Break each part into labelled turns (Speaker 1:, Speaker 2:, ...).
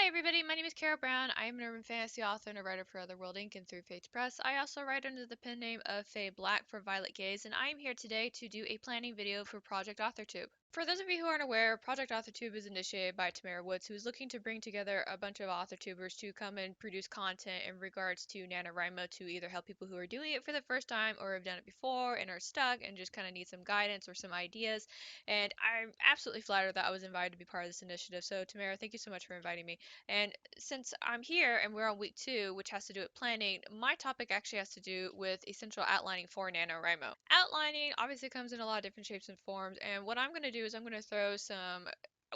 Speaker 1: everybody, my name is Kara Brown. I am an urban fantasy author and a writer for Otherworld Inc. and through Fates Press. I also write under the pen name of Faye Black for Violet Gaze, and I am here today to do a planning video for Project Authortube. For those of you who aren't aware, Project Authortube is initiated by Tamara Woods, who is looking to bring together a bunch of AuthorTubers to come and produce content in regards to NaNoWriMo to either help people who are doing it for the first time or have done it before and are stuck and just kind of need some guidance or some ideas. And I'm absolutely flattered that I was invited to be part of this initiative. So, Tamara, thank you so much for inviting me. And since I'm here and we're on week 2, which has to do with planning, my topic actually has to do with essential outlining for NaNoWriMo. Outlining obviously comes in a lot of different shapes and forms, and what I'm going to do is I'm going to throw some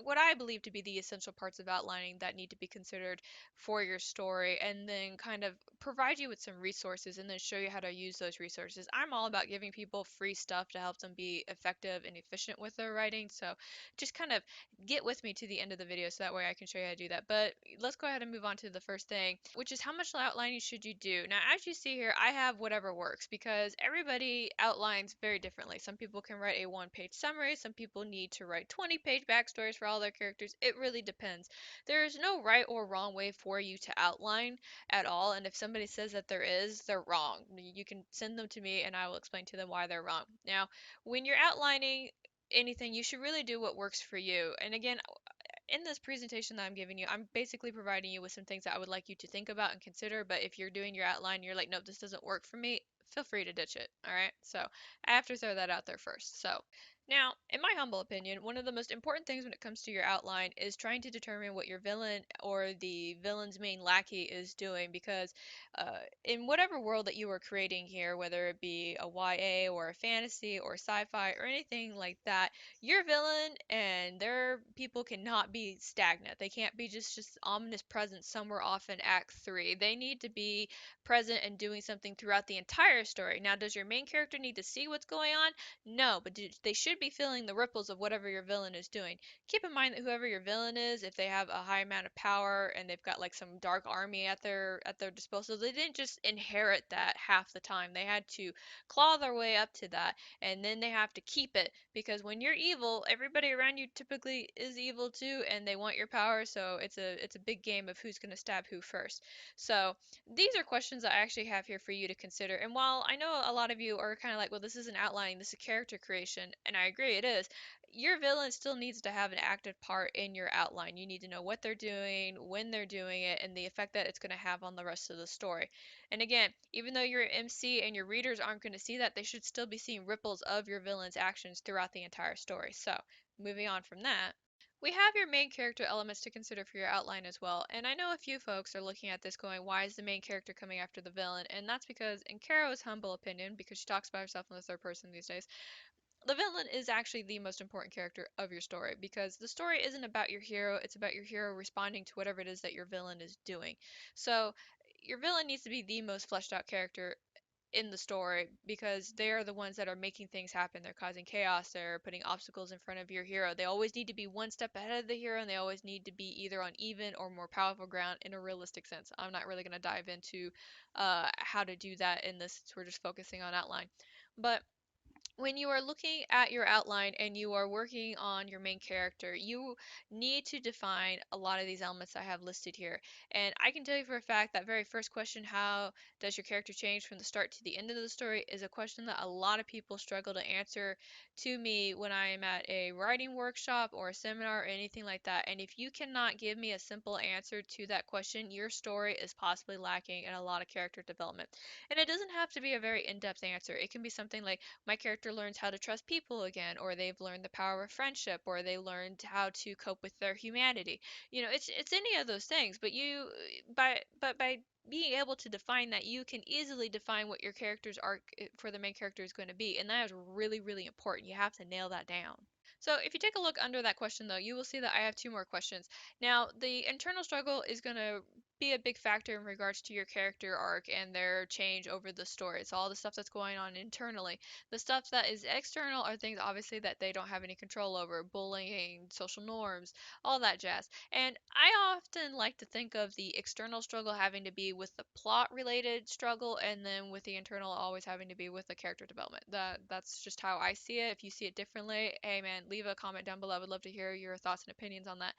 Speaker 1: what I believe to be the essential parts of outlining that need to be considered for your story, and then kind of provide you with some resources and then show you how to use those resources. I'm all about giving people free stuff to help them be effective and efficient with their writing, so just kind of get with me to the end of the video so that way I can show you how to do that. But let's go ahead and move on to the first thing, which is how much outlining should you do? Now, as you see here, I have whatever works because everybody outlines very differently. Some people can write a one-page summary, some people need to write 20-page backstories for all their characters. It really depends. There is no right or wrong way for you to outline at all, and if somebody says that there is, they're wrong. You can send them to me and I will explain to them why they're wrong. Now, when you're outlining anything, you should really do what works for you. And again, in this presentation that I'm giving you, I'm basically providing you with some things that I would like you to think about and consider. But if you're doing your outline, you're like, nope, this doesn't work for me, feel free to ditch it. All right. So I have to throw that out there first. So now, in my humble opinion, one of the most important things when it comes to your outline is trying to determine what your villain or the villain's main lackey is doing, because in whatever world that you are creating here, whether it be a YA or a fantasy or sci-fi or anything like that, your villain and their people cannot be stagnant. They can't be just ominous presence somewhere off in Act 3. They need to be present and doing something throughout the entire story. Now, does your main character need to see what's going on? No, but they should be feeling the ripples of whatever your villain is doing. Keep in mind that whoever your villain is, if they have a high amount of power and they've got like some dark army at their disposal, they didn't just inherit that half the time. They had to claw their way up to that, and then they have to keep it, because when you're evil, everybody around you typically is evil too, and they want your power. So it's a big game of who's going to stab who first. So these are questions that I actually have here for you to consider. And while I know a lot of you are kind of like, well, this isn't outlining, this is character creation, and I agree it is, your villain still needs to have an active part in your outline. You need to know what they're doing, when they're doing it, and the effect that it's going to have on the rest of the story. And again, even though you're an MC and your readers aren't going to see that, they should still be seeing ripples of your villain's actions throughout the entire story. So, moving on from that, we have your main character elements to consider for your outline as well. And I know a few folks are looking at this going, why is the main character coming after the villain? And that's because, in Caro's humble opinion, because she talks about herself in the third person these days, the villain is actually the most important character of your story, because the story isn't about your hero, it's about your hero responding to whatever it is that your villain is doing. So your villain needs to be the most fleshed out character in the story, because they are the ones that are making things happen. They're causing chaos, they're putting obstacles in front of your hero. They always need to be one step ahead of the hero, and they always need to be either on even or more powerful ground in a realistic sense. I'm not really going to dive into how to do that in this. We're just focusing on outline. But when you are looking at your outline and you are working on your main character, you need to define a lot of these elements I have listed here. And I can tell you for a fact that very first question, how does your character change from the start to the end of the story, is a question that a lot of people struggle to answer to me when I am at a writing workshop or a seminar or anything like that. And if you cannot give me a simple answer to that question, your story is possibly lacking in a lot of character development. And it doesn't have to be a very in-depth answer. It can be something like, my character learns how to trust people again, or they've learned the power of friendship, or they learned how to cope with their humanity. It's any of those things, but by being able to define that, you can easily define what your character's arc for the main character is going to be, and that is really, really important. You have to nail that down. So if you take a look under that question, though, you will see that I have two more questions. Now, the internal struggle is going to be a big factor in regards to your character arc and their change over the story. It's all the stuff that's going on internally. The stuff that is external are things obviously that they don't have any control over, bullying, social norms, all that jazz. And I often like to think of the external struggle having to be with the plot related struggle, and then with the internal always having to be with the character development. That's just how I see it. If you see it differently, hey man, leave a comment down below. I would love to hear your thoughts and opinions on that.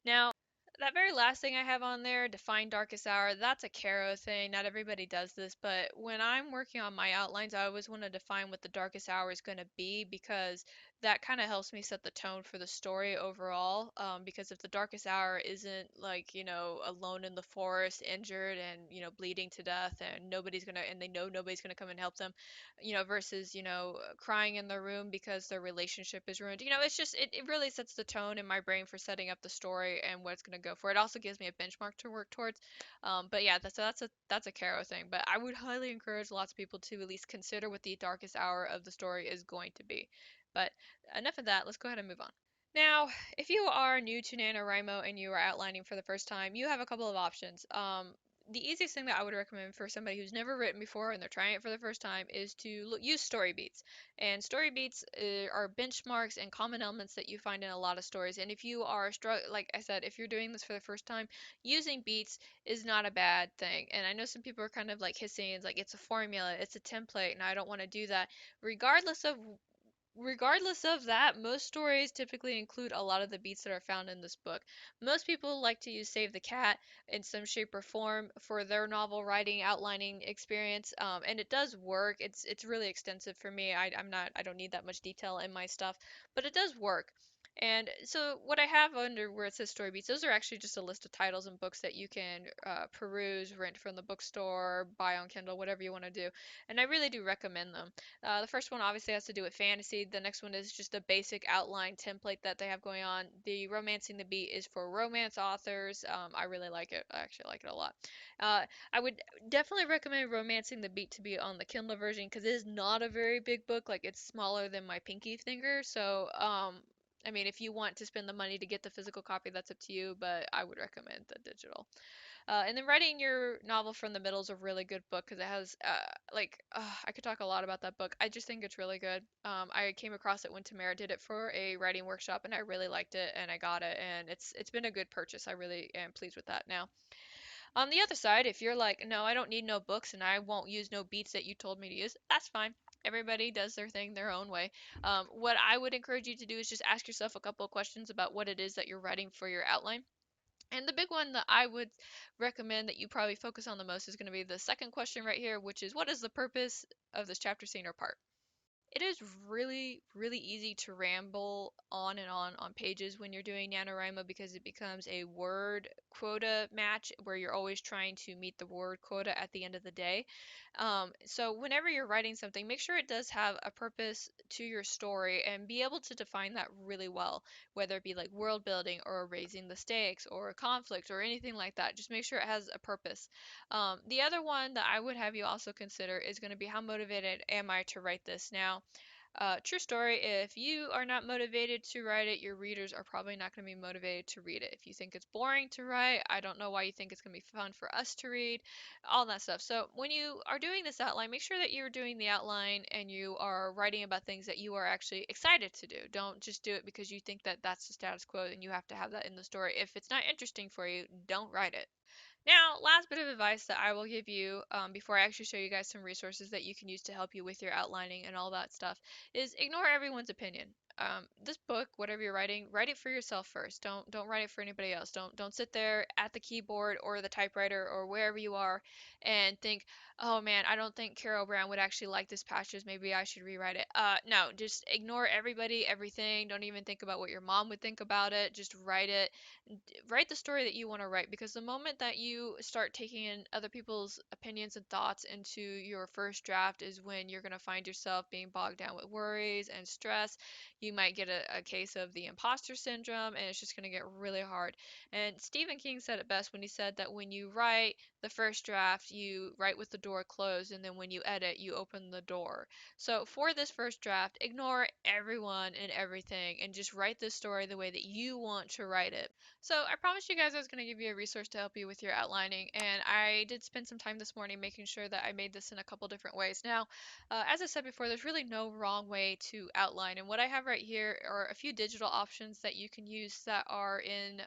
Speaker 1: Now, That very last thing I have on there, define darkest hour, that's a Caro thing. Not everybody does this, but when I'm working on my outlines, I always want to define what the darkest hour is going to be because that kind of helps me set the tone for the story overall. Because if the darkest hour isn't like, alone in the forest, injured and, bleeding to death and and they know nobody's gonna come and help them, versus, crying in their room because their relationship is ruined. It's just it really sets the tone in my brain for setting up the story and what it's gonna go for. It also gives me a benchmark to work towards. But yeah, that's a Caro thing. But I would highly encourage lots of people to at least consider what the darkest hour of the story is going to be. But enough of that. Let's go ahead and move on. Now, if you are new to NaNoWriMo and you are outlining for the first time, you have a couple of options. The easiest thing that I would recommend for somebody who's never written before and they're trying it for the first time is to use story beats. And story beats are benchmarks and common elements that you find in a lot of stories. And if you are like I said, if you're doing this for the first time, using beats is not a bad thing. And I know some people are kind of like hissing, it's like it's a formula, it's a template, and I don't want to do that. Regardless of Regardless of that, most stories typically include a lot of the beats that are found in this book. Most people like to use Save the Cat in some shape or form for their novel writing outlining experience, and it does work. It's really extensive for me. I don't need that much detail in my stuff, but it does work. And so what I have under where it says story beats, those are actually just a list of titles and books that you can peruse, rent from the bookstore, buy on Kindle, whatever you want to do. And I really do recommend them. The first one obviously has to do with fantasy. The next one is just a basic outline template that they have going on. The Romancing the Beat is for romance authors. I really like it. I actually like it a lot. Uh, I would definitely recommend Romancing the Beat to be on the Kindle version because it is not a very big book. Like it's smaller than my pinky finger. So, I mean, if you want to spend the money to get the physical copy, that's up to you, but I would recommend the digital. And then writing your novel from the middle is a really good book because it has I could talk a lot about that book. I just think it's really good. I came across it when Tamara did it for a writing workshop, and I really liked it, and I got it, and it's been a good purchase. I really am pleased with that now. On the other side, if you're like, no, I don't need no books, and I won't use no beats that you told me to use, that's fine. Everybody does their thing their own way. What I would encourage you to do is just ask yourself a couple of questions about what it is that you're writing for your outline. And the big one that I would recommend that you probably focus on the most is going to be the second question right here, which is what is the purpose of this chapter, scene, or part? It is really, really easy to ramble on pages when you're doing NaNoWriMo because it becomes a word quota match where you're always trying to meet the word quota at the end of the day. So whenever you're writing something, make sure it does have a purpose to your story and be able to define that really well, whether it be like world building or raising the stakes or a conflict or anything like that. Just make sure it has a purpose. The other one that I would have you also consider is going to be how motivated am I to write this now? True story, if you are not motivated to write it, your readers are probably not going to be motivated to read it. If you think it's boring to write, I don't know why you think it's going to be fun for us to read, all that stuff. So, when you are doing this outline, make sure that you're doing the outline and you are writing about things that you are actually excited to do. Don't just do it because you think that that's the status quo and you have to have that in the story. If it's not interesting for you, don't write it. Now, last bit of advice that I will give you before I actually show you guys some resources that you can use to help you with your outlining and all that stuff is ignore everyone's opinion. This book, whatever you're writing, write it for yourself first. Don't write it for anybody else. Don't sit there at the keyboard or the typewriter or wherever you are and think, oh man, I don't think Carol Brown would actually like this passage. Maybe I should rewrite it. No, just ignore everybody, everything. Don't even think about what your mom would think about it. Just write the story that you want to write because the moment that you start taking in other people's opinions and thoughts into your first draft is when you're going to find yourself being bogged down with worries and stress. You might get a case of the imposter syndrome and it's just going to get really hard. And Stephen King said it best when he said that when you write the first draft, you write with the door closed, and then when you edit, you open the door. So for this first draft, ignore everyone and everything and just write this story the way that you want to write it. So I promised you guys I was going to give you a resource to help you with your outlining, and I did spend some time this morning making sure that I made this in a couple different ways. Now, as I said before, there's really no wrong way to outline, and what I have right right here are a few digital options that you can use that are in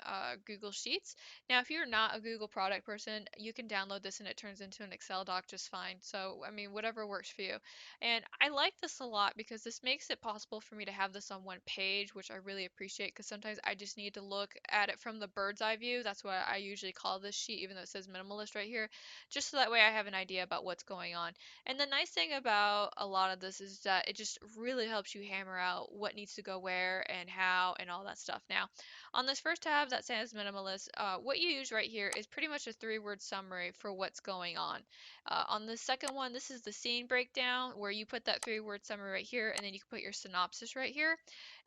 Speaker 1: Google Sheets. Now, if you're not a Google product person, you can download this and it turns into an Excel doc just fine. So, I mean, whatever works for you. And I like this a lot because this makes it possible for me to have this on one page, which I really appreciate because sometimes I just need to look at it from the bird's eye view. That's what I usually call this sheet, even though it says minimalist right here, just so that way I have an idea about what's going on. And the nice thing about a lot of this is that it just really helps you hammer out what needs to go where and how and all that stuff. Now, on this first tab that says minimalist, what you use right here is pretty much a 3-word summary for what's going on. On the second one, this is the scene breakdown where you put that 3-word summary right here and then you can put your synopsis right here.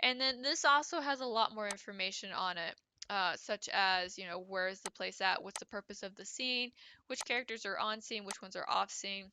Speaker 1: And then this also has a lot more information on it. Such as, you know, where is the place at, what's the purpose of the scene, which characters are on scene, which ones are off scene.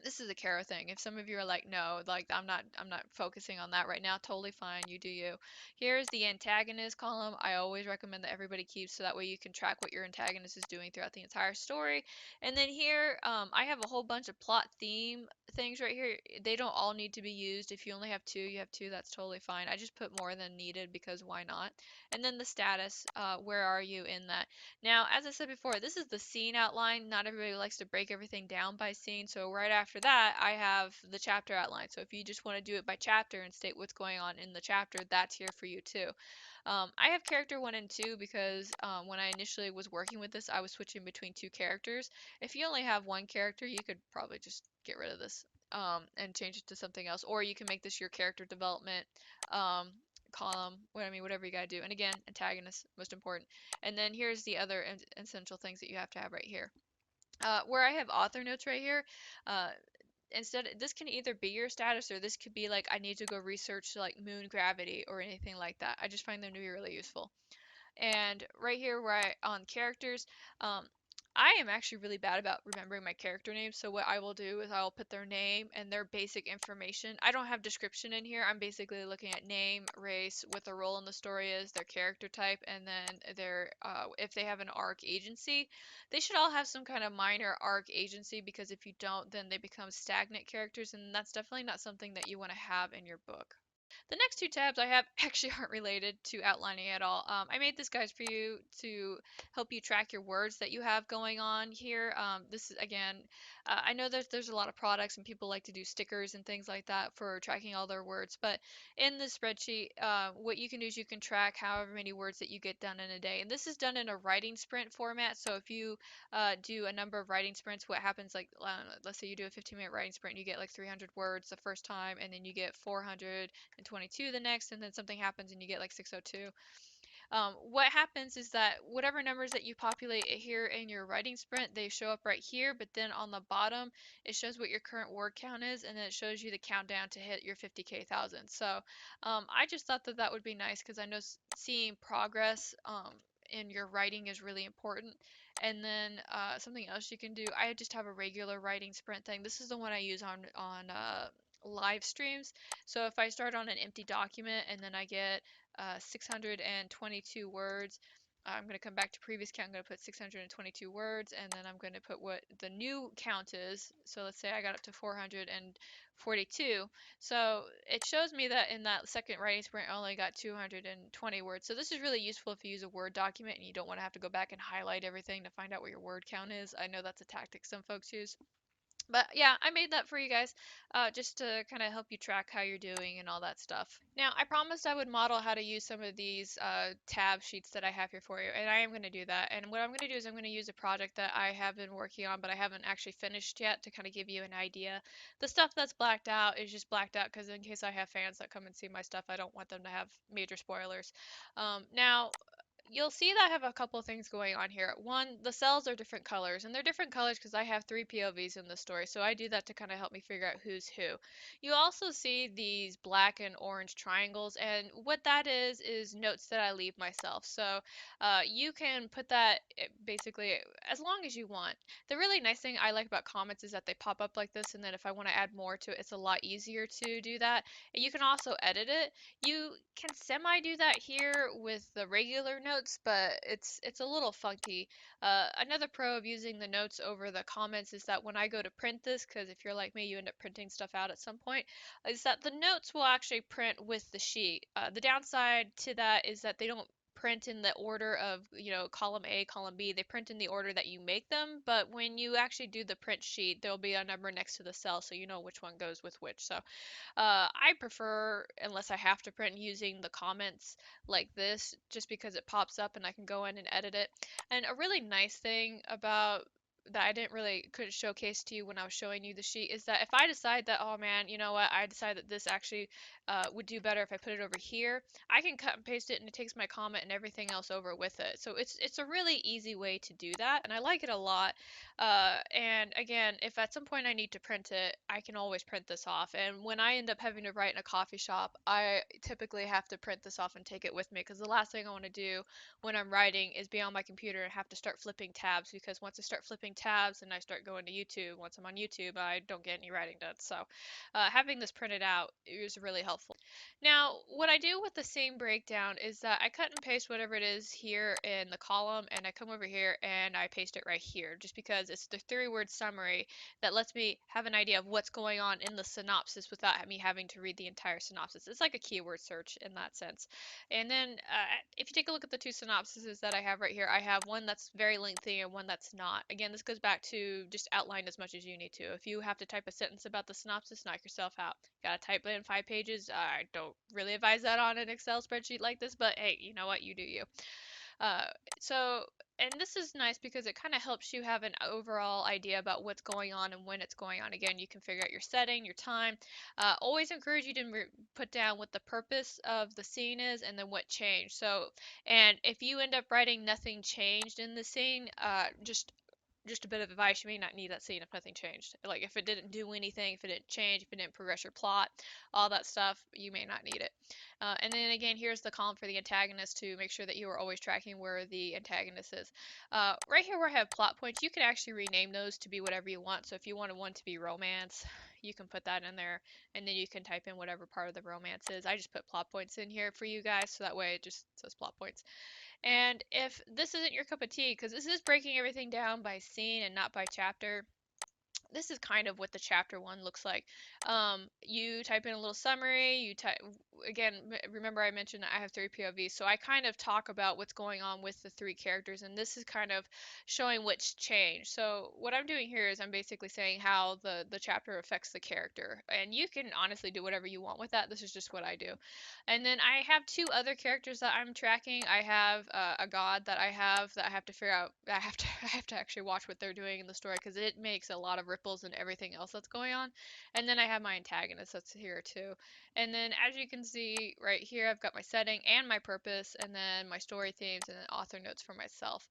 Speaker 1: This is a Kara thing. If some of you are like, no, like I'm not focusing on that right now, totally fine, you do you. Here's the antagonist column. I always recommend that everybody keeps so that way you can track what your antagonist is doing throughout the entire story. And then here, I have a whole bunch of plot theme things right here. They don't all need to be used. If you only have two, you have two, that's totally fine. I just put more than needed because why not? And then the status, where are you in that? Now, as I said before, this is the scene outline. Not everybody likes to break everything down by scene, so right after that, I have the chapter outline. So if you just want to do it by chapter and state what's going on in the chapter, that's here for you too. I have character 1 and 2 because when I initially was working with this, I was switching between two characters. If you only have one character, you could probably just get rid of this and change it to something else, or you can make this your character development um, column, whatever you gotta do. And again, antagonist, most important. And then here's the other essential things that you have to have right here. Where I have author notes right here, uh, instead, this can either be your status or this could be like, I need to go research like moon gravity or anything like that. I just find them to be really useful. And right here where on characters, um, I am actually really bad about remembering my character names. So what I will do is I'll put their name and their basic information. I don't have description in here. I'm basically looking at name, race, what their role in the story is, their character type, and then their if they have an arc agency. They should all have some kind of minor arc agency because if you don't, then they become stagnant characters, and that's definitely not something that you want to have in your book. The next two tabs I have actually aren't related to outlining at all. I made this guide for you to help you track your words that you have going on here. This is again, I know that there's a lot of products and people like to do stickers and things like that for tracking all their words, but in this spreadsheet, what you can do is you can track however many words that you get done in a day. And this is done in a writing sprint format. So if you do a number of writing sprints, what happens, like, let's say you do a 15-minute writing sprint and you get like 300 words the first time, and then you get 422 the next, and then something happens and you get like 602. What happens is that whatever numbers that you populate here in your writing sprint, they show up right here, but then on the bottom, it shows what your current word count is, and then it shows you the countdown to hit your 50K thousand. So I just thought that that would be nice because I know seeing progress in your writing is really important. And then something else you can do, I just have a regular writing sprint thing. This is the one I use on live streams. So if I start on an empty document and then I get 622 words. I'm going to come back to previous count. I'm going to put 622 words, and then I'm going to put what the new count is. So let's say I got up to 442. So it shows me that in that second writing sprint, I only got 220 words. So this is really useful if you use a Word document and you don't want to have to go back and highlight everything to find out what your word count is. I know that's a tactic some folks use. But yeah, I made that for you guys, just to kind of help you track how you're doing and all that stuff. Now, I promised I would model how to use some of these tab sheets that I have here for you, and I am going to do that. And what I'm going to do is I'm going to use a project that I have been working on, but I haven't actually finished yet to kind of give you an idea. The stuff that's blacked out is just blacked out because in case I have fans that come and see my stuff, I don't want them to have major spoilers. Now, you'll see that I have a couple of things going on here. One, the cells are different colors, and they're different colors because I have three POVs in the story, so I do that to kind of help me figure out who's who. You also see these black and orange triangles, and what that is notes that I leave myself. So you can put that basically as long as you want. The really nice thing I like about comments is that they pop up like this, and then if I want to add more to it, it's a lot easier to do that. And you can also edit it. You can semi do that here with the regular notes, notes, but it's a little funky. Another pro of using the notes over the comments is that when I go to print this, because if you're like me, you end up printing stuff out at some point, is that the notes will actually print with the sheet. The downside to that is that they don't print in the order of, column A, column B. They print in the order that you make them, but when you actually do the print sheet, there'll be a number next to the cell so you know which one goes with which. So I prefer, unless I have to print, using the comments like this, just because it pops up and I can go in and edit it. And a really nice thing about that I didn't really could showcase to you when I was showing you the sheet is that if I decide that, oh man, you know what, I decide that this actually would do better if I put it over here, I can cut and paste it and it takes my comment and everything else over with it. So it's a really easy way to do that, and I like it a lot. And again, if at some point I need to print it, I can always print this off. And when I end up having to write in a coffee shop, I typically have to print this off and take it with me, because the last thing I want to do when I'm writing is be on my computer and have to start flipping tabs, because once I start flipping tabs and I start going to YouTube, once I'm on YouTube, I don't get any writing done. So having this printed out is really helpful. Now, what I do with the same breakdown is that I cut and paste whatever it is here in the column, and I come over here and I paste it right here, just because it's the three-word summary that lets me have an idea of what's going on in the synopsis without me having to read the entire synopsis. It's like a keyword search in that sense. And then if you take a look at the two synopsises that I have right here, I have one that's very lengthy and one that's not. Again, this goes back to just outline as much as you need to. If you have to type a sentence about the synopsis, knock yourself out. Gotta type it in 5 pages. I don't really advise that on an Excel spreadsheet like this, but hey, you know what? You do you. Uh, so, and this is nice because it kind of helps you have an overall idea about what's going on and when it's going on. Again, you can figure out your setting, your time. Always encourage you to put down what the purpose of the scene is and then what changed. So, and if you end up writing nothing changed in the scene, just a bit of advice, you may not need that scene if nothing changed. Like if it didn't do anything, if it didn't change, if it didn't progress your plot, all that stuff, you may not need it. And then again, here's the column for the antagonist to make sure that you are always tracking where the antagonist is. Right here where I have plot points, you can actually rename those to be whatever you want. So if you wanted one to be romance, you can put that in there, and then you can type in whatever part of the romance is. I just put plot points in here for you guys, so that way it just says plot points. And if this isn't your cup of tea, because this is breaking everything down by scene and not by chapter, this is kind of what the chapter one looks like. You type in a little summary. You type again. Remember, I mentioned that I have three POVs, so I kind of talk about what's going on with the three characters, and this is kind of showing what's changed. So what I'm doing here is I'm basically saying how the chapter affects the character, and you can honestly do whatever you want with that. This is just what I do. And then I have two other characters that I'm tracking. I have a god that I have to figure out. I have to actually watch what they're doing in the story, because it makes a lot of ripples in everything else that's going on. And then I have my antagonist that's here too. And then as you can see right here, I've got my setting and my purpose, and then my story themes, and then author notes for myself.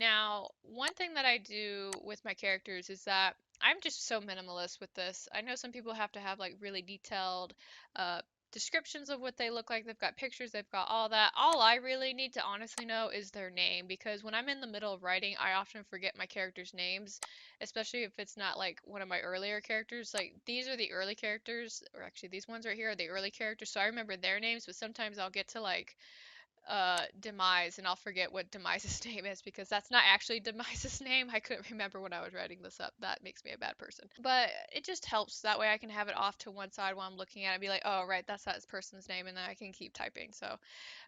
Speaker 1: Now, one thing that I do with my characters is that I'm just so minimalist with this. I know some people have to have like really detailed uh, descriptions of what they look like. They've got pictures, they've got all that. All I really need to honestly know is their name, because when I'm in the middle of writing, I often forget my characters' names, especially if it's not like one of my earlier characters. Like these are the early characters, or actually these ones right here are the early characters, so I remember their names, but sometimes I'll get to like Demise, and I'll forget what Demise's name is, because that's not actually Demise's name. I couldn't remember when I was writing this up. That makes me a bad person. But it just helps. That way I can have it off to one side while I'm looking at it and be like, oh, right, that's that person's name, and then I can keep typing. So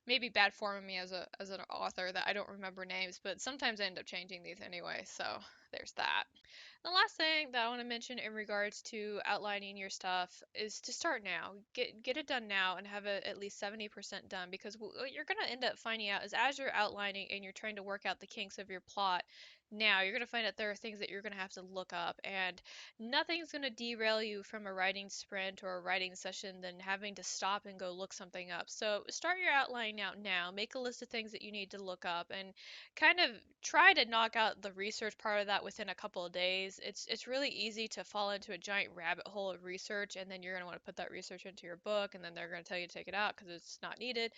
Speaker 1: maybe bad form of me as an author that I don't remember names, but sometimes I end up changing these anyway. So there's that. The last thing that I want to mention in regards to outlining your stuff is to start now. Get it done now and have it at least 70% done, because what you're going to end up finding out is as you're outlining and you're trying to work out the kinks of your plot, now you're going to find out there are things that you're going to have to look up, and nothing's going to derail you from a writing sprint or a writing session than having to stop and go look something up. So start your outline out now. Make a list of things that you need to look up, and kind of try to knock out the research part of that within a couple of days. It's really easy to fall into a giant rabbit hole of research, and then you're going to want to put that research into your book, and then they're going to tell you to take it out because it's not needed.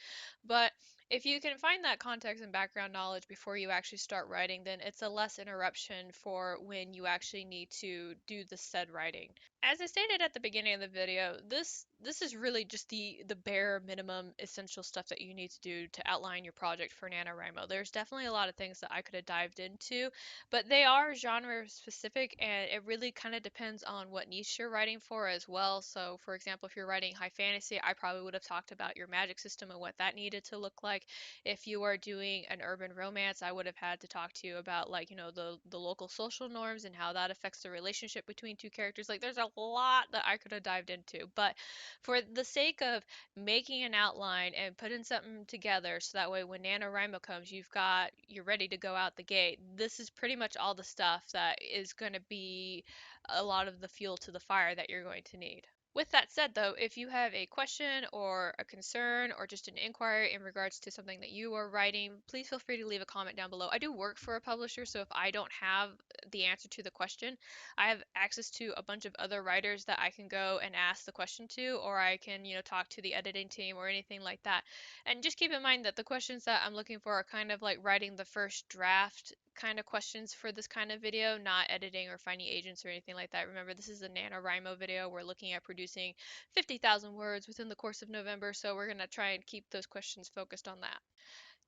Speaker 1: But if you can find that context and background knowledge before you actually start writing, then it's a less interruption for when you actually need to do the said writing. As I stated at the beginning of the video, this is really just the bare minimum essential stuff that you need to do to outline your project for NaNoWriMo. There's definitely a lot of things that I could have dived into, but they are genre specific and it really kind of depends on what niche you're writing for as well. So, for example, if you're writing high fantasy, I probably would have talked about your magic system and what that needed to look like. If you are doing an urban romance, I would have had to talk to you about like, the local social norms and how that affects the relationship between two characters. Like there's a lot that I could have dived into, but for the sake of making an outline and putting something together so that way when NaNoWriMo comes, you're ready to go out the gate. This is pretty much all the stuff that is going to be a lot of the fuel to the fire that you're going to need. With that said, though, if you have a question or a concern or just an inquiry in regards to something that you are writing, please feel free to leave a comment down below. I do work for a publisher, so if I don't have the answer to the question, I have access to a bunch of other writers that I can go and ask the question to, or I can, talk to the editing team or anything like that. And just keep in mind that the questions that I'm looking for are kind of like writing the first draft kind of questions for this kind of video, not editing or finding agents or anything like that. Remember, this is a NaNoWriMo video. We're looking at producing 50,000 words within the course of November, so we're going to try and keep those questions focused on that.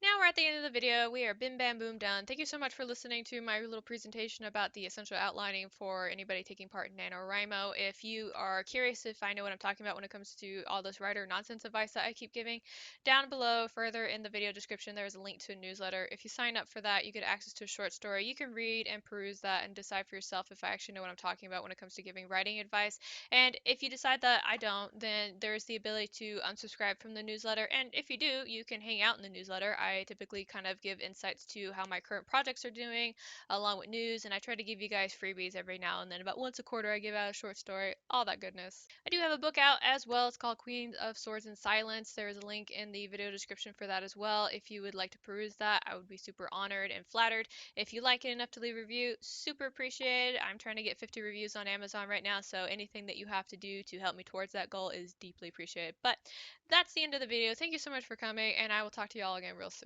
Speaker 1: Now we're at the end of the video. We are bim bam boom done. Thank you so much for listening to my little presentation about the essential outlining for anybody taking part in NaNoWriMo. If you are curious if I know what I'm talking about when it comes to all this writer nonsense advice that I keep giving, down below further in the video description there is a link to a newsletter. If you sign up for that, you get access to a short story. You can read and peruse that and decide for yourself if I actually know what I'm talking about when it comes to giving writing advice. And if you decide that I don't, then there's the ability to unsubscribe from the newsletter. And if you do, you can hang out in the newsletter. I typically kind of give insights to how my current projects are doing, along with news, and I try to give you guys freebies every now and then. About once a quarter, I give out a short story, all that goodness. I do have a book out as well. It's called Queens of Swords and Silence. There is a link in the video description for that as well. If you would like to peruse that, I would be super honored and flattered. If you like it enough to leave a review, super appreciated. I'm trying to get 50 reviews on Amazon right now, so anything that you have to do to help me towards that goal is deeply appreciated. But that's the end of the video. Thank you so much for coming, and I will talk to y'all again real soon.